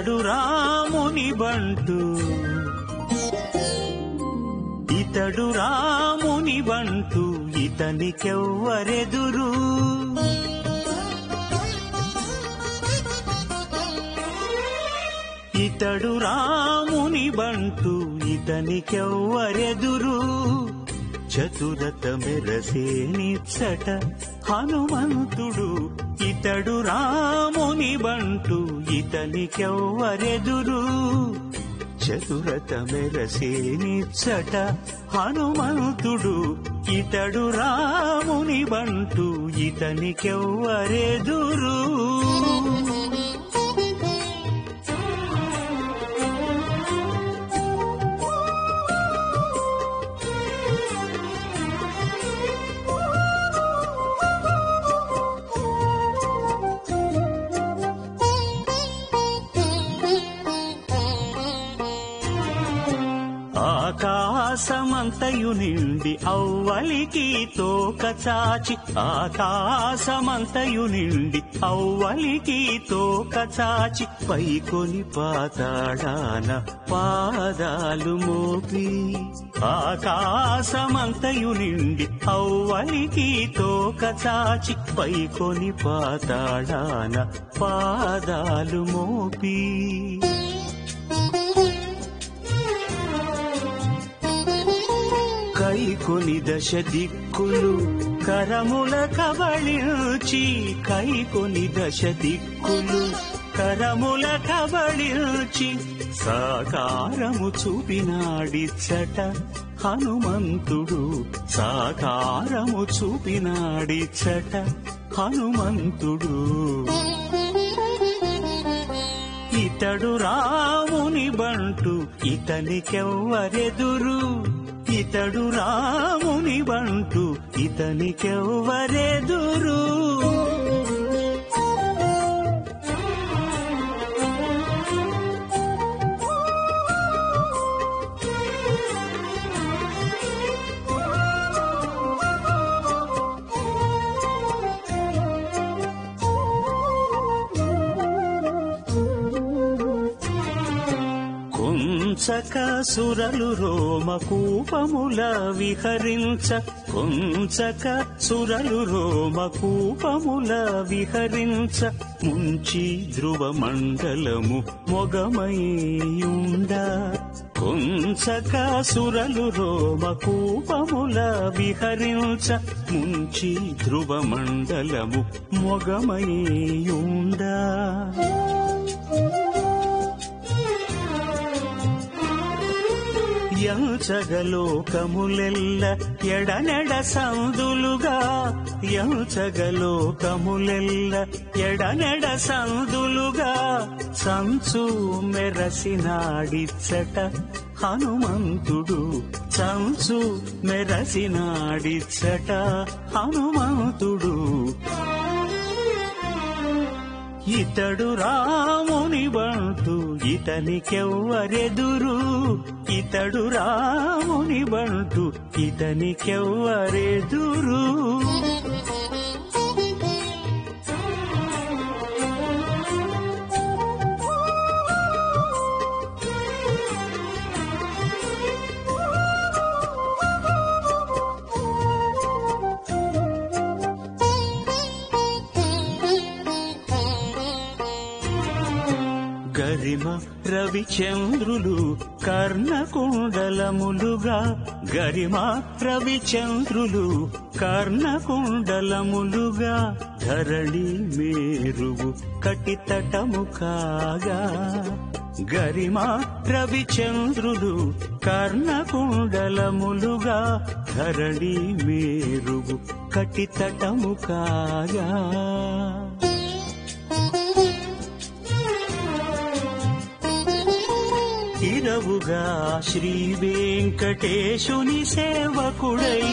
ఇతడు రాముని బంటు, ఇతడు రాముని బంటు, ఇతనికెవ్వరెదురు. ఇతడు రాముని బంటు, ఇతనికెవ్వరెదురు. చతురత మెరసేనిచ్చట హనుమంతుడు, ఇతడు రాముని బంటు, ఇతనికెవ్వరెదురు. చతురత మెరసేనిచ్చట హనుమంతుడు, ఇతడు రాముని బంటు, ఇతనికెవ్వరెదురు. ఆకాశమంతయు నిండి అవ్వలికి తోక చాచి, ఆకాశమంతయు నిండి అవ్వలికి తోక చాచి, పైకొని పాతాళాన పాదాలు మోపి. ఆకాశమంతయు నిండి అవ్వలికి తోక చాచి, పైకొని పాతాళాన పాదాలు మోపి. కైకొని దశ దిక్కులు కరముల కబళించి, కైకొని దశ దిక్కులు కరముల కబళించి, సాకారము చూపినాడిచ్చట హనుమంతుడు, సాకారము చూపినాడిచ్చట హనుమంతుడు. ఇతడు రాముని బంటు, ఇతనికెవ్వరెదురు. ఇతడు రాముని బంటు, ఇతనికెవ్వరెదురు. కుంచక సురలు రోమకూపముల విహరించ, కుంచక సురలు రోమకూపముల విహరించ, ముంచి ధ్రువ మండలము మొగమయ్యుండ. కుంచక సురలు రోమకూపముల విహరించ, ముంచి ధ్రువ మండలము మొగమయ్యుండ. యంచగలోకములెల్ల ఎడనెడ సందులుగా, యంచగలోకములెల్ల ఎడనెడ సందులుగా, సంచు మెరసినాడిచ్చట హనుమంతుడు, సంచు మెరసినాడిచ్చట హనుమంతుడు. ఇతడు రాముని బంటు, ఇతనికెవ్వరెదురు. ఇతడు రాముని బంటు, ఇతనికెవ్వరెదురు. గరిమ రవిచంద్రులు కర్ణకుండలములుగా, గరిమ రవిచంద్రులు కర్ణకుండలములుగా, ధరణి మేరువు కటితటము కాగా. గరిమ రవిచంద్రులు కర్ణకుండలములుగా, ధరణి మేరువు కటితటము కాగా. ఇరవుగా శ్రీ వెంకటేశుని సేవకుడై,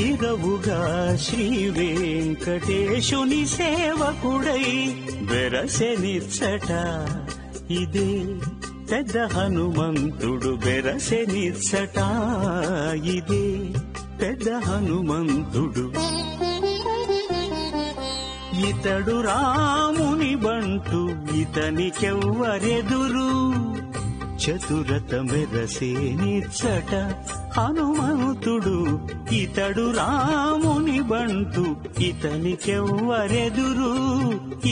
ఇరవుగా శ్రీ వెంకటేశుని సేవకుడై, బెరసెనిచ్చట ఇదే పెద్ద హనుమంతుడు, బెరసెనిచ్చట ఇదే పెద్ద హనుమంతుడు. ఇతడు రాముని బంటు ఇతనికెవ్వరెదురు చతురత మెరసేనిచ్చట హనుమంతుడు ఇతడు రాముని బంటు ఇతనికెవ్వరెదురు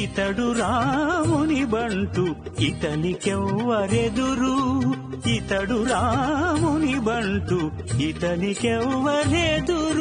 ఇతడు రాముని బంటు ఇతనికెవ్వరెదురు ఇతడు రాముని బంటు ఇతనికెవ్వరెదురు